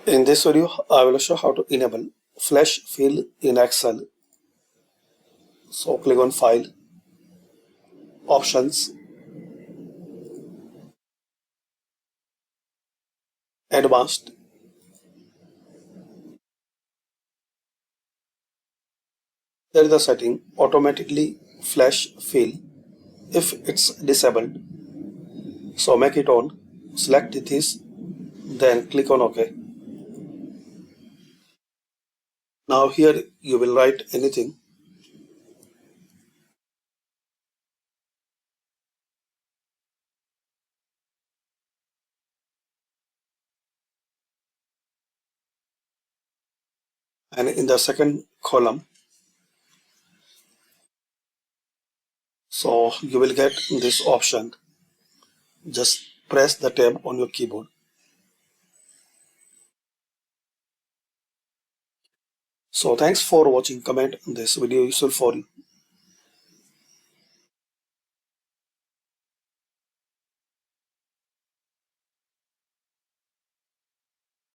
In this video, I will show how to enable Flash Fill in Excel. So click on File, Options, Advanced. There is the setting automatically Flash Fill if it's disabled. So make it on, select this, then click on OK. Now here you will write anything. And in the second column, so you will get this option. Just press the tab on your keyboard. So thanks for watching. Comment this video useful for you.